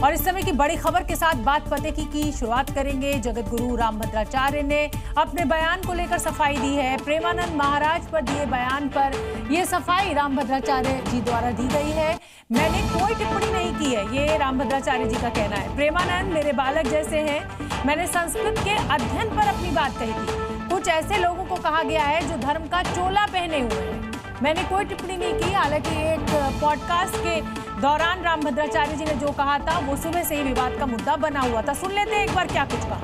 और इस समय की बड़ी खबर के साथ बात पते की शुरुआत करेंगे। जगत गुरु रामभद्राचार्य ने अपने बयान को लेकर सफाई दी है। प्रेमानंद महाराज पर दिए बयान पर यह सफाई रामभद्राचार्य जी द्वारा दी गई है। मैंने कोई टिप्पणी नहीं की है, ये रामभद्राचार्य जी का कहना है। प्रेमानंद मेरे बालक जैसे हैं। मैंने संस्कृत के अध्ययन पर अपनी बात कही थी। कुछ ऐसे लोगों को कहा गया है जो धर्म का चोला पहने हुए हैं। मैंने कोई टिप्पणी नहीं की। हालांकि एक पॉडकास्ट के दौरान रामभद्राचार्य जी ने जो कहा था वो सुबह से ही विवाद का मुद्दा बना हुआ था। सुन लेते हैं एक बार क्या कुछ कहा।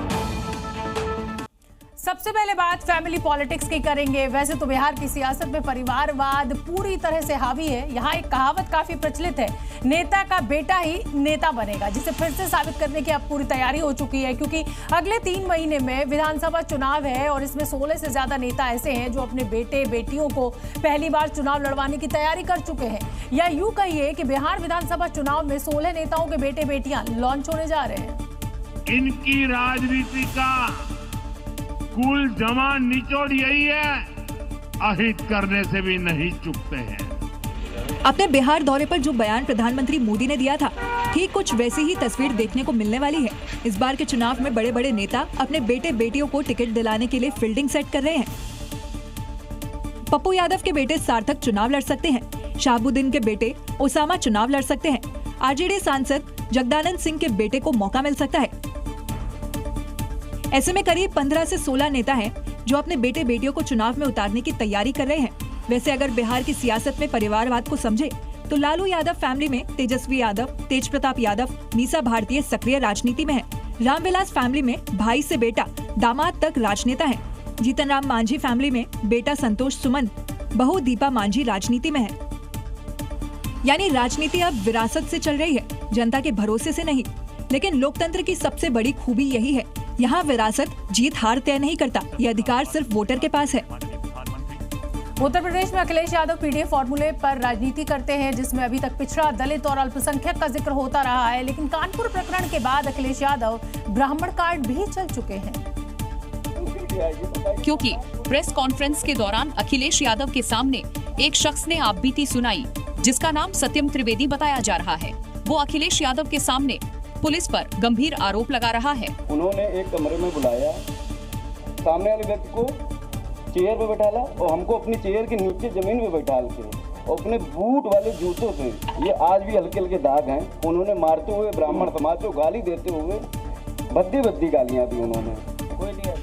सबसे पहले बात फैमिली पॉलिटिक्स की करेंगे। वैसे तो बिहार की सियासत में परिवारवाद पूरी तरह से हावी है। यहाँ एक कहावत काफी प्रचलित है, नेता का बेटा ही नेता बनेगा, जिसे फिर से साबित करने की अब पूरी तैयारी हो चुकी है, क्योंकि अगले 3 महीने में विधानसभा चुनाव है और इसमें 16 से ज्यादा नेता ऐसे हैं जो अपने बेटे बेटियों को पहली बार चुनाव लड़वाने की तैयारी कर चुके हैं। या यूं कहिए कि बिहार विधानसभा चुनाव में 16 नेताओं के बेटे बेटियां लॉन्च होने जा रहे हैं। इनकी राजनीति का कुल जमा निचोड़ यही है, अहित करने से भी नहीं चूकते हैं। अपने बिहार दौरे पर जो बयान प्रधानमंत्री मोदी ने दिया था, ठीक कुछ वैसी ही तस्वीर देखने को मिलने वाली है। इस बार के चुनाव में बड़े बड़े नेता अपने बेटे बेटियों को टिकट दिलाने के लिए फील्डिंग सेट कर रहे हैं। पप्पू यादव के बेटे सार्थक चुनाव लड़ सकते हैं। शहाबुद्दीन के बेटे ओसामा चुनाव लड़ सकते हैं। आरजेडी सांसद जगदानंद सिंह के बेटे को मौका मिल सकता है। ऐसे में करीब 15 से 16 नेता हैं जो अपने बेटे बेटियों को चुनाव में उतारने की तैयारी कर रहे हैं। वैसे अगर बिहार की सियासत में परिवारवाद को समझे तो लालू यादव फैमिली में तेजस्वी यादव, तेज प्रताप यादव, मीसा भारतीय सक्रिय राजनीति में है। रामविलास फैमिली में भाई से बेटा, दामाद तक राजनेता है। जीतन राम मांझी फैमिली में बेटा संतोष सुमन, बहू दीपा मांझी राजनीति में है। यानी राजनीति अब विरासत से चल रही है, जनता के भरोसे से नहीं। लेकिन लोकतंत्र की सबसे बड़ी खूबी यही है, यहाँ विरासत जीत हार तय नहीं करता, ये अधिकार सिर्फ वोटर के पास है। उत्तर प्रदेश में अखिलेश यादव पीडीए फॉर्मूले पर राजनीति करते हैं, जिसमें अभी तक पिछड़ा, दलित और अल्पसंख्यक का जिक्र होता रहा है। लेकिन कानपुर प्रकरण के बाद अखिलेश यादव ब्राह्मण कार्ड भी चल चुके हैं। क्योंकि प्रेस कॉन्फ्रेंस के दौरान अखिलेश यादव के सामने एक शख्स ने आपबीती सुनाई, जिसका नाम सत्यम त्रिवेदी बताया जा रहा है। वो अखिलेश यादव के सामने पुलिस पर गंभीर आरोप लगा रहा है। उन्होंने एक कमरे में बुलाया, सामने वाले व्यक्ति को चेयर पे बैठाला और हमको अपनी चेयर के नीचे जमीन पे बैठाल के और अपने बूट वाले जूतों से, ये आज भी हल्के हल्के दाग हैं, उन्होंने मारते हुए ब्राह्मण समाज को गाली देते हुए भद्दी भद्दी गालियां दी उन्होंने।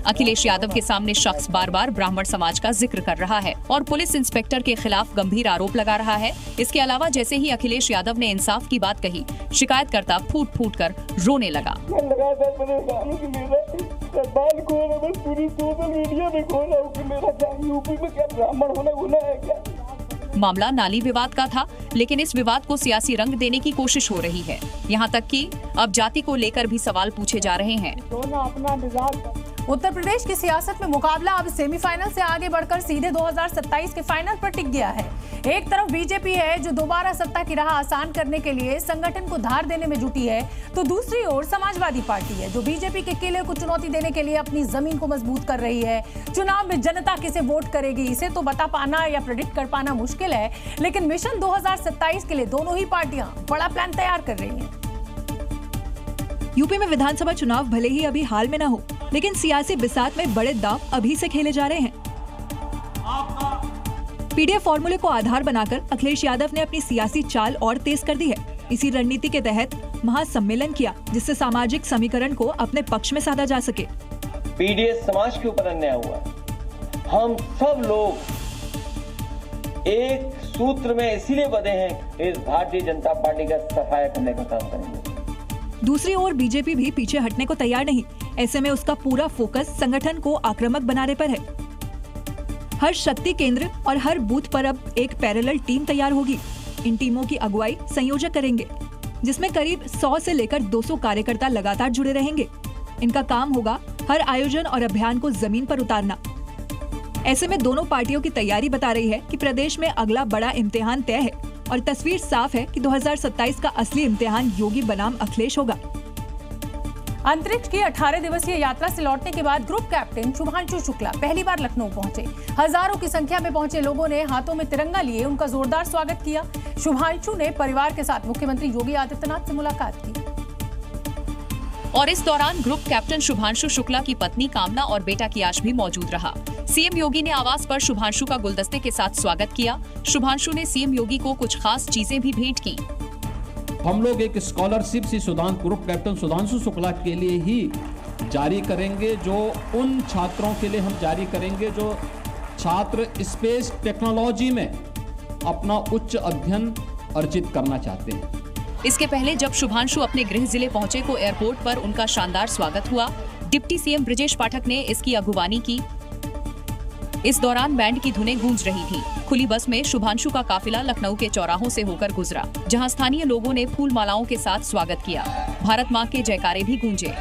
अखिलेश यादव के सामने शख्स बार बार ब्राह्मण समाज का जिक्र कर रहा है और पुलिस इंस्पेक्टर के खिलाफ गंभीर आरोप लगा रहा है। इसके अलावा जैसे ही अखिलेश यादव ने इंसाफ की बात कही, शिकायतकर्ता फूट फूट कर रोने लगा। मामला नाली विवाद का था, लेकिन इस विवाद को सियासी रंग देने की कोशिश हो रही है। यहाँ तक कि अब जाति को लेकर भी सवाल पूछे जा रहे हैं। उत्तर प्रदेश की सियासत में मुकाबला अब सेमीफाइनल से आगे बढ़कर सीधे 2027 के फाइनल पर टिक गया है। एक तरफ बीजेपी है जो दोबारा सत्ता की राह आसान करने के लिए संगठन को धार देने में जुटी है, तो दूसरी ओर समाजवादी पार्टी है जो बीजेपी के किले को चुनौती देने के लिए अपनी जमीन को मजबूत कर रही है। चुनाव में जनता किसे वोट करेगी, इसे तो बता पाना या प्रेडिक्ट कर पाना मुश्किल है, लेकिन मिशन 2027 के लिए दोनों ही पार्टियां बड़ा प्लान तैयार कर रही हैं। यूपी में विधानसभा चुनाव भले ही अभी हाल में न हो, लेकिन सियासी बिसात में बड़े दांव अभी से खेले जा रहे हैं। पीडीए फॉर्मूले को आधार बनाकर अखिलेश यादव ने अपनी सियासी चाल और तेज कर दी है। इसी रणनीति के तहत महासम्मेलन किया, जिससे सामाजिक समीकरण को अपने पक्ष में साधा जा सके। पीडीए समाज के ऊपर अन्याय हुआ, हम सब लोग एक सूत्र में इसीलिए बंधे हैं, इस भारतीय जनता पार्टी का सफाया करने का काम करेंगे। दूसरी ओर बीजेपी भी पीछे हटने को तैयार नहीं। ऐसे में उसका पूरा फोकस संगठन को आक्रामक बनाने पर है। हर शक्ति केंद्र और हर बूथ पर अब एक पैरेलल टीम तैयार होगी। इन टीमों की अगुवाई संयोजक करेंगे, जिसमें करीब 100 से लेकर 200 कार्यकर्ता लगातार जुड़े रहेंगे। इनका काम होगा हर आयोजन और अभियान को जमीन पर उतारना। ऐसे में दोनों पार्टियों की तैयारी बता रही है कि प्रदेश में अगला बड़ा इम्तिहान तय है और तस्वीर साफ है कि 2027 का असली इम्तिहान योगी बनाम अखिलेश होगा। अंतरिक्ष की 18 दिवसीय यात्रा से लौटने के बाद ग्रुप कैप्टन शुभांशु शुक्ला पहली बार लखनऊ पहुंचे। हजारों की संख्या में पहुंचे लोगों ने हाथों में तिरंगा लिए उनका जोरदार स्वागत किया। शुभांशु ने परिवार के साथ मुख्यमंत्री योगी आदित्यनाथ से मुलाकात की। और इस दौरान ग्रुप कैप्टन शुभांशु शुक्ला की पत्नी कामना और बेटा कियाश भी मौजूद रहा। सीएम योगी ने आवास पर शुभांशु का गुलदस्ते के साथ स्वागत किया। शुभांशु ने सीएम योगी को कुछ खास चीजें भी भेंट की। हम लोग एक scholarship group captain Sudhanshu Shukla के लिए ही जारी करेंगे, जो उन छात्रों के लिए हम जारी करेंगे जो छात्र स्पेस टेक्नोलॉजी में अपना उच्च अध्ययन अर्जित करना चाहते हैं। इसके पहले जब शुभांशु अपने गृह जिले पहुंचे तो एयरपोर्ट पर उनका शानदार स्वागत हुआ। डिप्टी सीएम ब्रजेश पाठक ने इसकी अगुवानी की। इस दौरान बैंड की धुनें गूंज रही थी। खुली बस में शुभांशु का काफिला लखनऊ के चौराहों से होकर गुजरा, जहां स्थानीय लोगों ने फूल मालाओं के साथ स्वागत किया। भारत मां के जयकारे भी गूंजे।